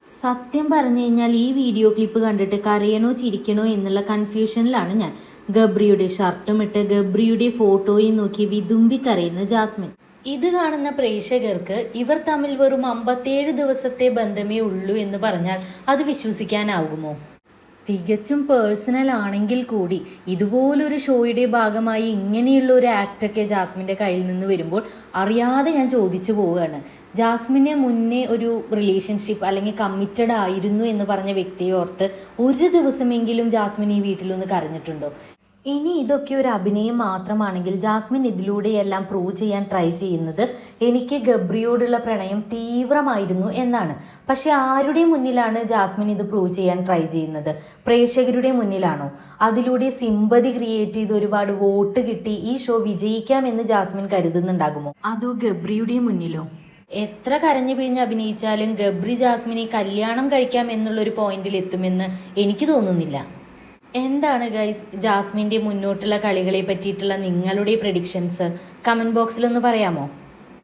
സത്യം പറഞ്ഞു കഴിഞ്ഞാൽ ഈ വീഡിയോ ക്ലിപ്പ് കണ്ടിട്ട് കരയണോ ചിരിക്കണോ എന്നുള്ള കൺഫ്യൂഷനിലാണ് ഞാൻ. ഗബ്രിയുടെ ഷർട്ടും ഇട്ട് ഗബ്രിയുടെ ഫോട്ടോയും നോക്കി വിതുമ്പി കരയുന്ന ജാസ്മിൻ. ഇത് കാണുന്ന പ്രേക്ഷകർക്ക് ഇവർ തമ്മിൽ വെറും 57 ദിവസത്തെ ബന്ധമേ ഉള്ളൂ എന്ന് പറഞ്ഞാൽ അത് വിശ്വസിക്കാനാകുമോ? തികച്ചും പേഴ്സണൽ ആണെങ്കിൽ കൂടി ഇതുപോലൊരു ഷോയുടെ ഭാഗമായി ഇങ്ങനെയുള്ള ഒരു ആക്ടൊക്കെ ജാസ്മിന്റെ കയ്യിൽ നിന്ന് വരുമ്പോൾ അറിയാതെ ഞാൻ ചോദിച്ചു പോവുകയാണ്, ജാസ്മിനെ മുന്നേ ഒരു റിലേഷൻഷിപ്പ് അല്ലെങ്കിൽ കമ്മിറ്റഡ് ആയിരുന്നു എന്ന് പറഞ്ഞ വ്യക്തിയെ ഓർത്ത് ഒരു ദിവസമെങ്കിലും ജാസ്മിൻ ഈ വീട്ടിലൊന്ന് കരഞ്ഞിട്ടുണ്ടോ? ഇനി ഇതൊക്കെ ഒരു അഭിനയം മാത്രമാണെങ്കിൽ ജാസ്മിൻ ഇതിലൂടെയെല്ലാം പ്രൂവ് ചെയ്യാൻ ട്രൈ ചെയ്യുന്നത് എനിക്ക് ഗബ്രിയോടുള്ള പ്രണയം തീവ്രമായിരുന്നു എന്നാണ്. പക്ഷെ ആരുടെ മുന്നിലാണ് ജാസ്മിൻ ഇത് പ്രൂവ് ചെയ്യാൻ ട്രൈ ചെയ്യുന്നത്? പ്രേക്ഷകരുടെ മുന്നിലാണോ? അതിലൂടെ സിമ്പതി ക്രിയേറ്റ് ചെയ്ത് ഒരുപാട് വോട്ട് കിട്ടി ഈ ഷോ വിജയിക്കാമെന്ന് ജാസ്മിൻ കരുതുന്നുണ്ടാകുമോ? അതോ ഗബ്രിയുടെ മുന്നിലോ? എത്ര കരഞ്ഞു പിഴിഞ്ഞ് അഭിനയിച്ചാലും ഗബ്രി ജാസ്മിനെ കല്യാണം കഴിക്കാം എന്നുള്ളൊരു പോയിന്റിൽ എത്തുമെന്ന് എനിക്ക് തോന്നുന്നില്ല. എന്താണ് ഗൈസ് ജാസ്മിന്റെ മുന്നോട്ടുള്ള കളികളെ പറ്റിയിട്ടുള്ള നിങ്ങളുടെ പ്രഡിക്ഷൻസ്? കമന്റ് ബോക്സിൽ ഒന്ന് പറയാമോ?